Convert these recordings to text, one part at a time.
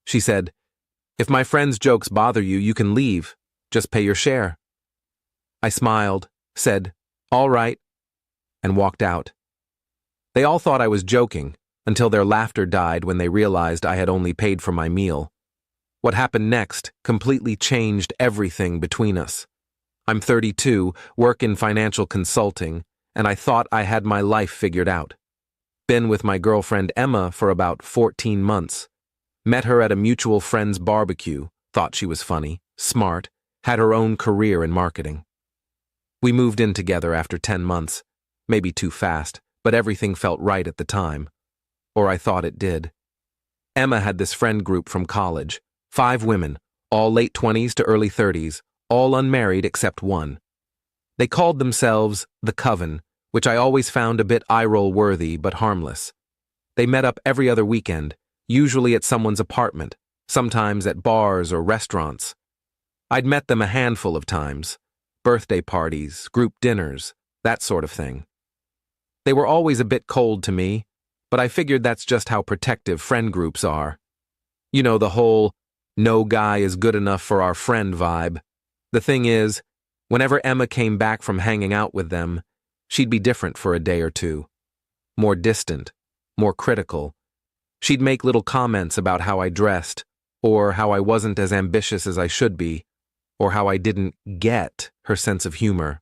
She said, "If my friend's jokes bother you, you can leave. Just pay your share." I smiled, said, "All right," and walked out. They all thought I was joking, until their laughter died when they realized I had only paid for my meal. What happened next completely changed everything between us. I'm 32, work in financial consulting, and I thought I had my life figured out. Been with my girlfriend Emma for about 14 months. Met her at a mutual friend's barbecue, thought she was funny, smart, had her own career in marketing. We moved in together after 10 months, maybe too fast, but everything felt right at the time. Or I thought it did. Emma had this friend group from college, 5 women, all late 20s to early 30s, all unmarried except one. They called themselves the Coven, which I always found a bit eye-roll worthy but harmless. They met up every other weekend, usually at someone's apartment, sometimes at bars or restaurants. I'd met them a handful of times, birthday parties, group dinners, that sort of thing. They were always a bit cold to me, but I figured that's just how protective friend groups are. You know, the whole, no guy is good enough for our friend vibe. The thing is, whenever Emma came back from hanging out with them, she'd be different for a day or two. More distant, more critical. She'd make little comments about how I dressed, or how I wasn't as ambitious as I should be, or how I didn't get her sense of humor.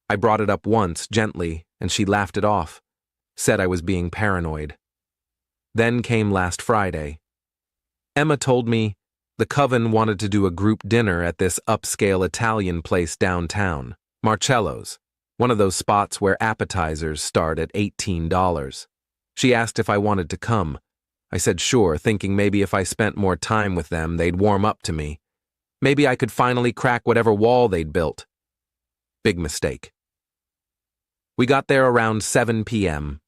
I brought it up once, gently, and she laughed it off, said I was being paranoid. Then came last Friday. Emma told me the Coven wanted to do a group dinner at this upscale Italian place downtown, Marcello's, one of those spots where appetizers start at $18. She asked if I wanted to come. I said sure, thinking maybe if I spent more time with them, they'd warm up to me. Maybe I could finally crack whatever wall they'd built. Big mistake. We got there around 7 p.m.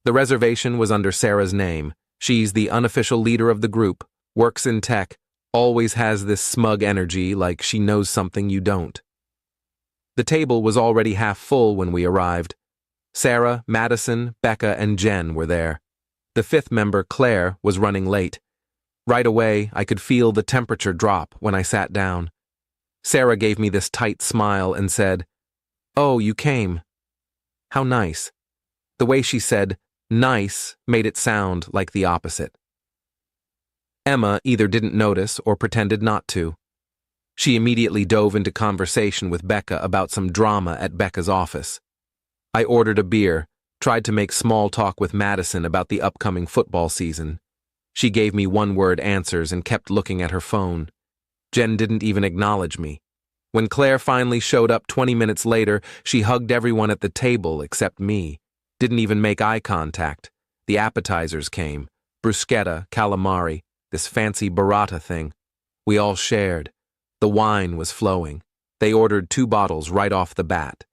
The reservation was under Sarah's name. She's the unofficial leader of the group, works in tech, always has this smug energy like she knows something you don't. The table was already half full when we arrived. Sarah, Madison, Becca, and Jen were there. The 5th member, Claire, was running late. Right away, I could feel the temperature drop when I sat down. Sarah gave me this tight smile and said, "Oh, you came. How nice." The way she said nice made it sound like the opposite. Emma either didn't notice or pretended not to. She immediately dove into conversation with Becca about some drama at Becca's office. I ordered a beer, tried to make small talk with Madison about the upcoming football season. She gave me one-word answers and kept looking at her phone. Jen didn't even acknowledge me. When Claire finally showed up 20 minutes later, she hugged everyone at the table except me. Didn't even make eye contact. The appetizers came. Bruschetta, calamari, this fancy burrata thing. We all shared. The wine was flowing. They ordered 2 bottles right off the bat.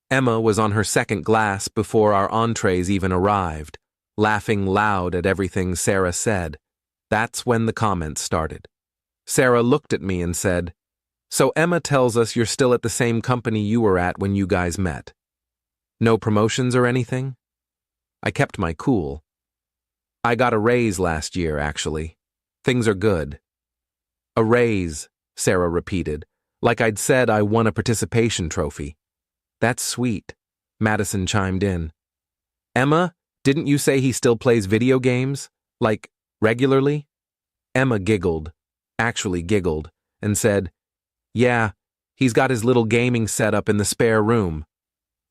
Emma was on her 2nd glass before our entrees even arrived, laughing loud at everything Sarah said. That's when the comments started. Sarah looked at me and said, "So Emma tells us you're still at the same company you were at when you guys met. No promotions or anything?" I kept my cool. "I got a raise last year, actually. Things are good." "A raise," Sarah repeated, like I'd said I won a participation trophy. "That's sweet," Madison chimed in. "Emma, didn't you say he still plays video games? Like, regularly?" Emma giggled, actually giggled, and said, "Yeah, he's got his little gaming setup in the spare room."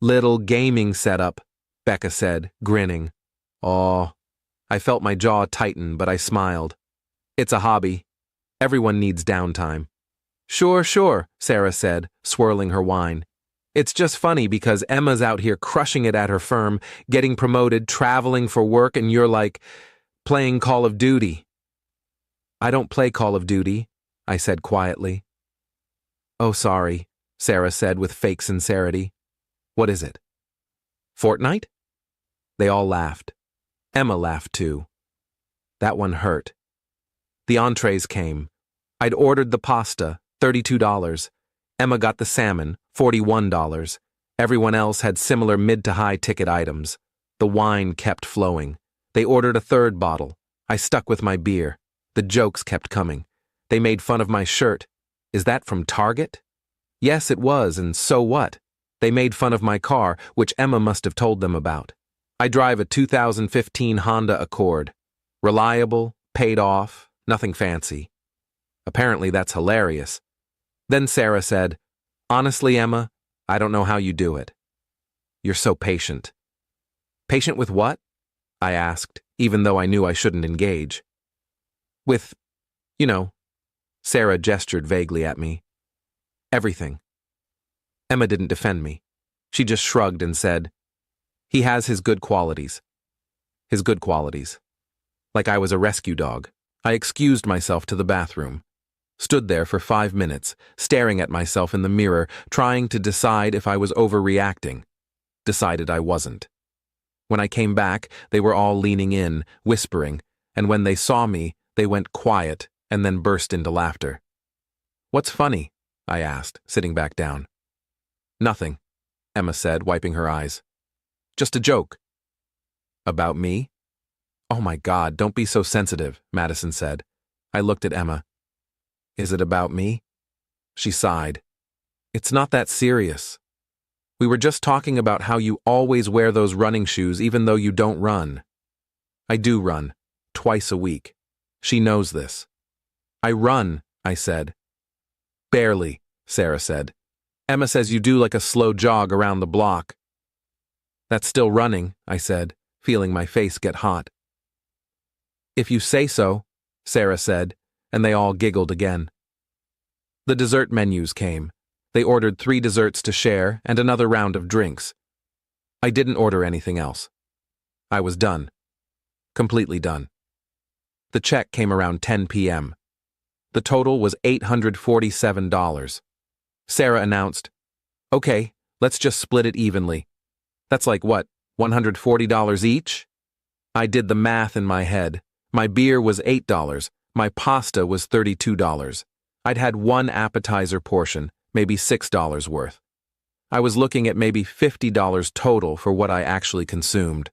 "Little gaming setup," Becca said, grinning. "Aw." I felt my jaw tighten, but I smiled. "It's a hobby. Everyone needs downtime." Sure, Sarah said, swirling her wine. "It's just funny because Emma's out here crushing it at her firm, getting promoted, traveling for work, and you're like, playing Call of Duty." "I don't play Call of Duty," I said quietly. "Oh, sorry," Sarah said with fake sincerity. "What is it? Fortnite?" They all laughed. Emma laughed too. That one hurt. The entrees came. I'd ordered the pasta, $32. Emma got the salmon, $41. Everyone else had similar mid to high ticket items. The wine kept flowing. They ordered a 3rd bottle. I stuck with my beer. The jokes kept coming. They made fun of my shirt. Is that from Target? Yes, it was, and so what? They made fun of my car, which Emma must have told them about. I drive a 2015 Honda Accord. Reliable, paid off, nothing fancy. Apparently that's hilarious. Then Sarah said, "Honestly, Emma, I don't know how you do it. You're so patient." Patient with what? I asked, even though I knew I shouldn't engage. With, you know, Sarah gestured vaguely at me. Everything. Emma didn't defend me. She just shrugged and said, "He has his good qualities." His good qualities. Like I was a rescue dog. I excused myself to the bathroom. Stood there for 5 minutes, staring at myself in the mirror, trying to decide if I was overreacting. Decided I wasn't. When I came back, they were all leaning in, whispering, and when they saw me, they went quiet and then burst into laughter. "What's funny?" I asked, sitting back down. "Nothing," Emma said, wiping her eyes. "Just a joke." "About me?" "Oh my God, don't be so sensitive," Madison said. I looked at Emma. "Is it about me?" She sighed. "It's not that serious. We were just talking about how you always wear those running shoes even though you don't run." "I do run, twice a week. She knows this." "I run," I said. "Barely," Sarah said. "Emma says you do like a slow jog around the block." "That's still running," I said, feeling my face get hot. "If you say so," Sarah said, and they all giggled again. The dessert menus came. They ordered 3 desserts to share and another round of drinks. I didn't order anything else. I was done. Completely done. The check came around 10 p.m. The total was $847. Sarah announced, "Okay, let's just split it evenly." That's like what, $140 each? I did the math in my head. My beer was $8. My pasta was $32. I'd had one appetizer portion, maybe $6 worth. I was looking at maybe $50 total for what I actually consumed.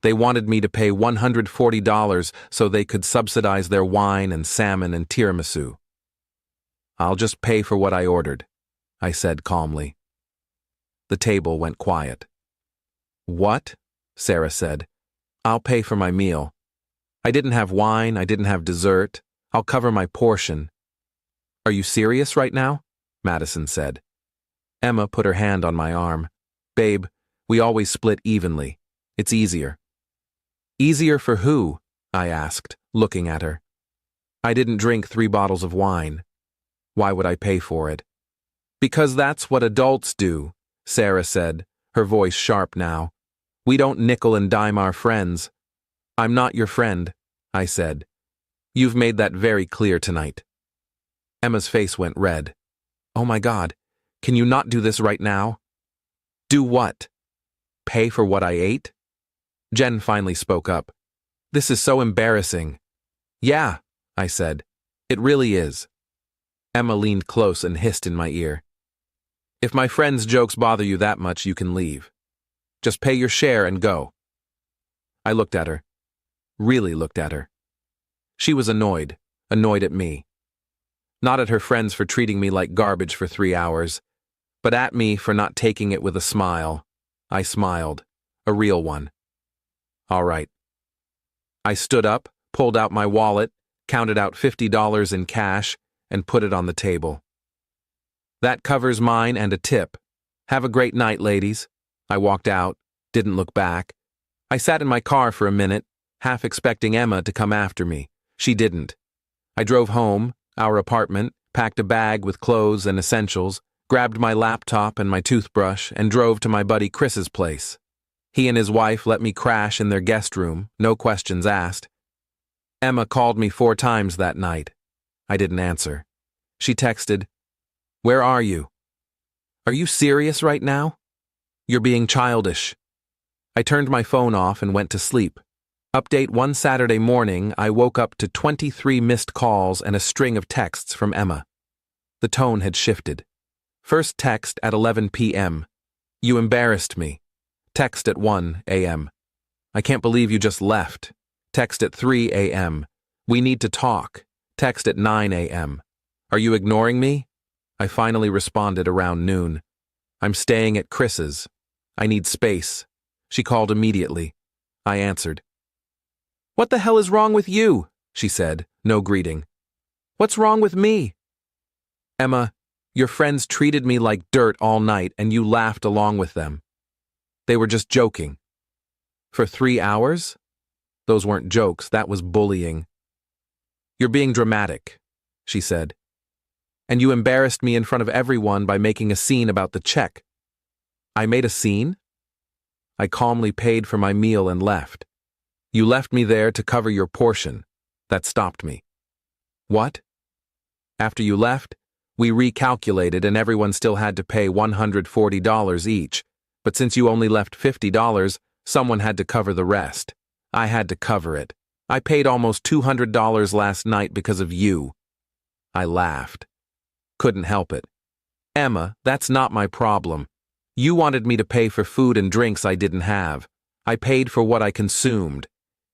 They wanted me to pay $140 so they could subsidize their wine and salmon and tiramisu. "I'll just pay for what I ordered," I said calmly. The table went quiet. "What?" Sarah said. "I'll pay for my meal. I didn't have wine, I didn't have dessert. I'll cover my portion." "Are you serious right now?" Madison said. Emma put her hand on my arm. "Babe, we always split evenly. It's easier." "Easier for who?" I asked, looking at her. "I didn't drink 3 bottles of wine. Why would I pay for it?" "Because that's what adults do," Sarah said, her voice sharp now. "We don't nickel and dime our friends." "I'm not your friend," I said. "You've made that very clear tonight." Emma's face went red. "Oh my God, can you not do this right now?" "Do what? Pay for what I ate?" Jen finally spoke up. "This is so embarrassing." "Yeah," I said. "It really is." Emma leaned close and hissed in my ear. "If my friend's jokes bother you that much, you can leave. Just pay your share and go." I looked at her. Really looked at her. She was annoyed at me. Not at her friends for treating me like garbage for 3 hours, but at me for not taking it with a smile. I smiled, a real one. All right. I stood up, pulled out my wallet, counted out $50 in cash, and put it on the table. "That covers mine and a tip. Have a great night, ladies." I walked out, didn't look back. I sat in my car for a minute, half expecting Emma to come after me. She didn't. I drove home, our apartment, packed a bag with clothes and essentials, grabbed my laptop and my toothbrush, and drove to my buddy Chris's place. He and his wife let me crash in their guest room, no questions asked. Emma called me 4 times that night. I didn't answer. She texted, "Where are you? Are you serious right now? You're being childish." I turned my phone off and went to sleep. Update: one Saturday morning, I woke up to 23 missed calls and a string of texts from Emma. The tone had shifted. First text at 11 p.m. "You embarrassed me." Text at 1 a.m. "I can't believe you just left." Text at 3 a.m. We need to talk. Text at 9 a.m. Are you ignoring me? I finally responded around noon. I'm staying at Chris's. I need space. She called immediately. I answered. What the hell is wrong with you? She said, no greeting. What's wrong with me? Emma, your friends treated me like dirt all night and you laughed along with them. They were just joking. For 3 hours? Those weren't jokes, that was bullying. You're being dramatic, she said. And you embarrassed me in front of everyone by making a scene about the check. I made a scene? I calmly paid for my meal and left. You left me there to cover your portion. That stopped me. What? After you left, we recalculated and everyone still had to pay $140 each, but since you only left $50, someone had to cover the rest. I had to cover it. I paid almost $200 last night because of you. I laughed. Couldn't help it. Emma, that's not my problem. You wanted me to pay for food and drinks I didn't have. I paid for what I consumed.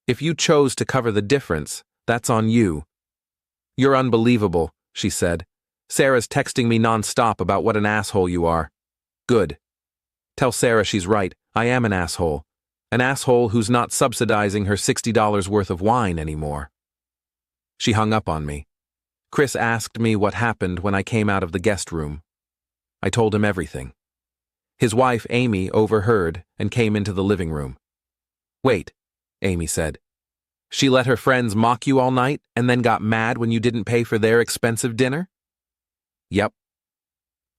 If you chose to cover the difference, that's on you. You're unbelievable, she said. Sarah's texting me nonstop about what an asshole you are. Good. Tell Sarah she's right. I am an asshole. An asshole who's not subsidizing her $60 worth of wine anymore. She hung up on me. Chris asked me what happened when I came out of the guest room. I told him everything. His wife, Amy, overheard and came into the living room. Wait, Amy said. She let her friends mock you all night and then got mad when you didn't pay for their expensive dinner? Yep.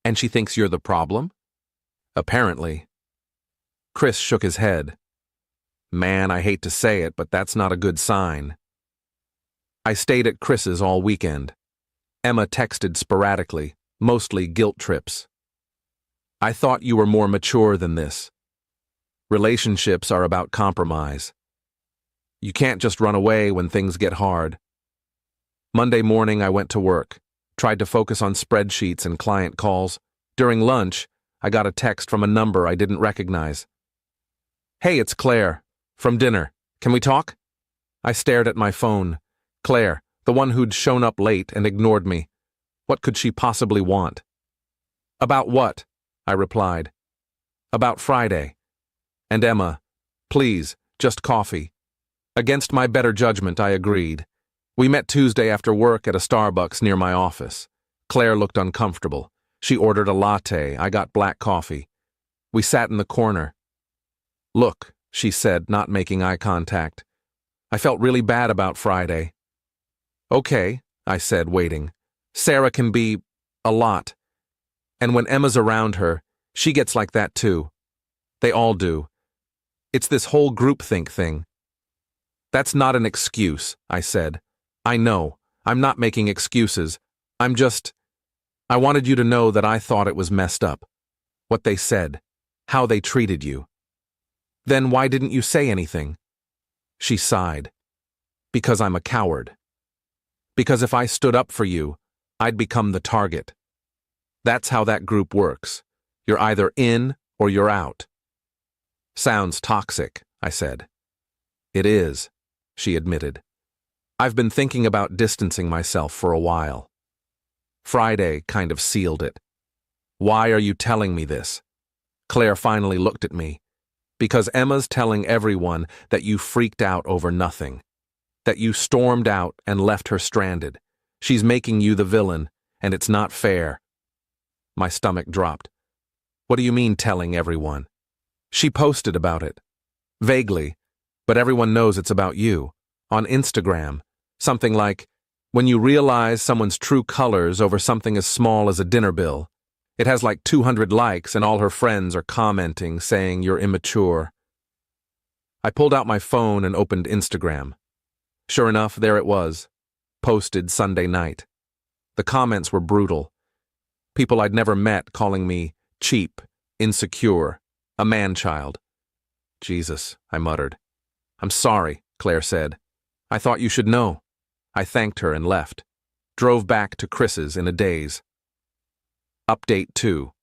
And she thinks you're the problem? Apparently. Chris shook his head. Man, I hate to say it, but that's not a good sign. I stayed at Chris's all weekend. Emma texted sporadically, mostly guilt trips. I thought you were more mature than this. Relationships are about compromise. You can't just run away when things get hard. Monday morning, I went to work, tried to focus on spreadsheets and client calls. During lunch, I got a text from a number I didn't recognize. Hey, it's Claire. From dinner. Can we talk? I stared at my phone. Claire, the one who'd shown up late and ignored me. What could she possibly want? About what? I replied. About Friday. And Emma, please, just coffee. Against my better judgment, I agreed. We met Tuesday after work at a Starbucks near my office. Claire looked uncomfortable. She ordered a latte. I got black coffee. We sat in the corner. Look, she said, not making eye contact. I felt really bad about Friday. Okay, I said, waiting. Sarah can be a lot. And when Emma's around her, she gets like that too. They all do. It's this whole groupthink thing. That's not an excuse, I said. I know. I'm not making excuses. I wanted you to know that I thought it was messed up. What they said. How they treated you. Then why didn't you say anything? She sighed. Because I'm a coward. Because if I stood up for you, I'd become the target. That's how that group works. You're either in or you're out. Sounds toxic, I said. It is, she admitted. I've been thinking about distancing myself for a while. Friday kind of sealed it. Why are you telling me this? Claire finally looked at me. Because Emma's telling everyone that you freaked out over nothing. That you stormed out and left her stranded. She's making you the villain, and it's not fair. My stomach dropped. What do you mean telling everyone? She posted about it. Vaguely, but everyone knows it's about you. On Instagram. Something like, when you realize someone's true colors over something as small as a dinner bill. It has like 200 likes and all her friends are commenting, saying you're immature. I pulled out my phone and opened Instagram. Sure enough, there it was. Posted Sunday night. The comments were brutal. People I'd never met calling me cheap, insecure, a man-child. Jesus, I muttered. I'm sorry, Claire said. I thought you should know. I thanked her and left. Drove back to Chris's in a daze. Update 2.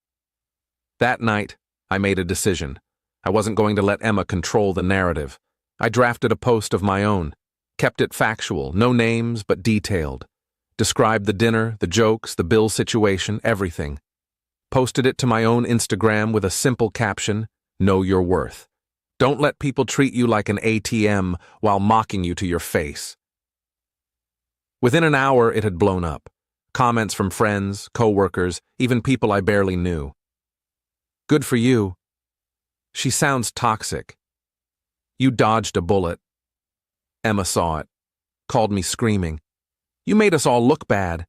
That night, I made a decision. I wasn't going to let Emma control the narrative. I drafted a post of my own. Kept it factual, no names, but detailed. Described the dinner, the jokes, the bill situation, everything. Posted it to my own Instagram with a simple caption, "Know your worth. Don't let people treat you like an ATM while mocking you to your face." Within an hour, it had blown up. Comments from friends, co-workers, even people I barely knew. "Good for you. She sounds toxic. You dodged a bullet." Emma saw it. Called me screaming. "You made us all look bad.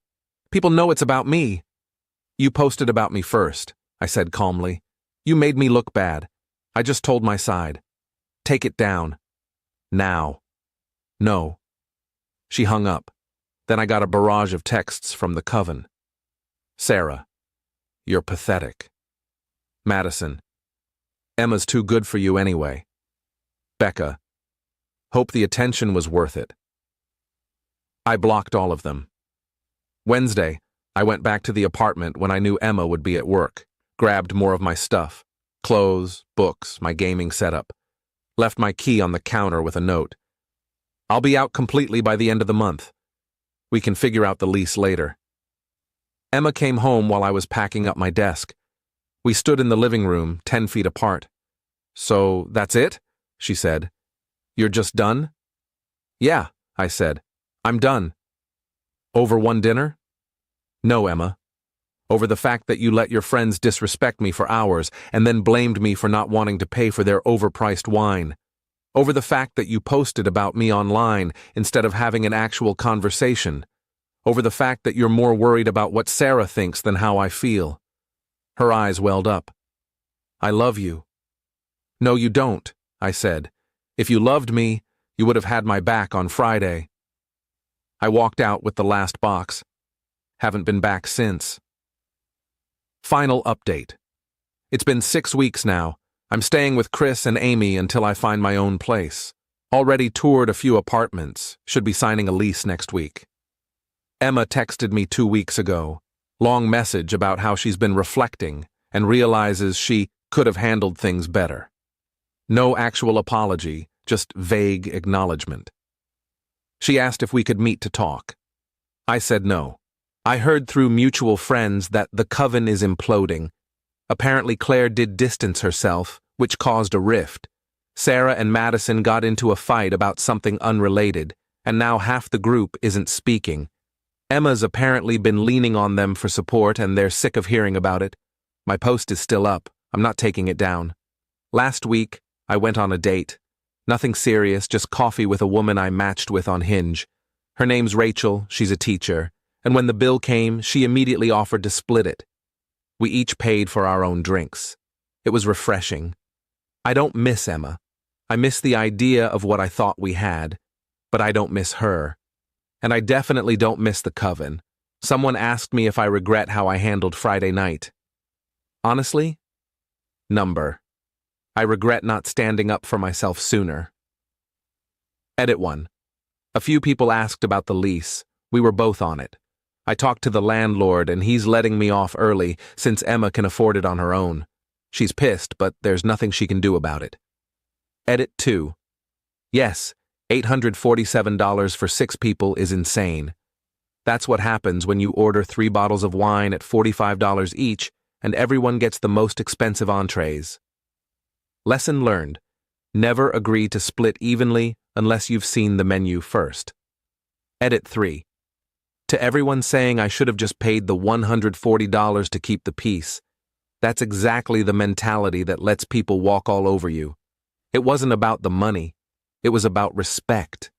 People know it's about me." "You posted about me first," I said calmly. "You made me look bad. I just told my side. Take it down. Now." "No." She hung up. Then I got a barrage of texts from the coven. Sarah, "You're pathetic." Madison, "Emma's too good for you anyway." Becca, "Hope the attention was worth it." I blocked all of them. Wednesday, I went back to the apartment when I knew Emma would be at work, grabbed more of my stuff, clothes, books, my gaming setup, left my key on the counter with a note. "I'll be out completely by the end of the month. We can figure out the lease later." Emma came home while I was packing up my desk. We stood in the living room, 10 feet apart. "So, that's it?" she said. "You're just done?" "Yeah," I said. "I'm done." "Over one dinner?" "No, Emma. Over the fact that you let your friends disrespect me for hours and then blamed me for not wanting to pay for their overpriced wine. Over the fact that you posted about me online instead of having an actual conversation. Over the fact that you're more worried about what Sarah thinks than how I feel." Her eyes welled up. "I love you." "No, you don't," I said. "If you loved me, you would have had my back on Friday." I walked out with the last box. Haven't been back since. Final update. It's been 6 weeks now. I'm staying with Chris and Amy until I find my own place. Already toured a few apartments. Should be signing a lease next week. Emma texted me 2 weeks ago. Long message about how she's been reflecting and realizes she could have handled things better. No actual apology, just vague acknowledgement. She asked if we could meet to talk. I said no. I heard through mutual friends that the coven is imploding. Apparently Claire did distance herself, which caused a rift. Sarah and Madison got into a fight about something unrelated, and now half the group isn't speaking. Emma's apparently been leaning on them for support, and they're sick of hearing about it. My post is still up. I'm not taking it down. Last week, I went on a date. Nothing serious, just coffee with a woman I matched with on Hinge. Her name's Rachel, she's a teacher, and when the bill came, she immediately offered to split it. We each paid for our own drinks. It was refreshing. I don't miss Emma. I miss the idea of what I thought we had, but I don't miss her. And I definitely don't miss the coven. Someone asked me if I regret how I handled Friday night. Honestly? Number. I regret not standing up for myself sooner. Edit 1. A few people asked about the lease. We were both on it. I talked to the landlord and he's letting me off early since Emma can afford it on her own. She's pissed, but there's nothing she can do about it. Edit 2. Yes, $847 for 6 people is insane. That's what happens when you order 3 bottles of wine at $45 each and everyone gets the most expensive entrees. Lesson learned. Never agree to split evenly unless you've seen the menu first. Edit 3. To everyone saying I should have just paid the $140 to keep the peace. That's exactly the mentality that lets people walk all over you. It wasn't about the money. It was about respect.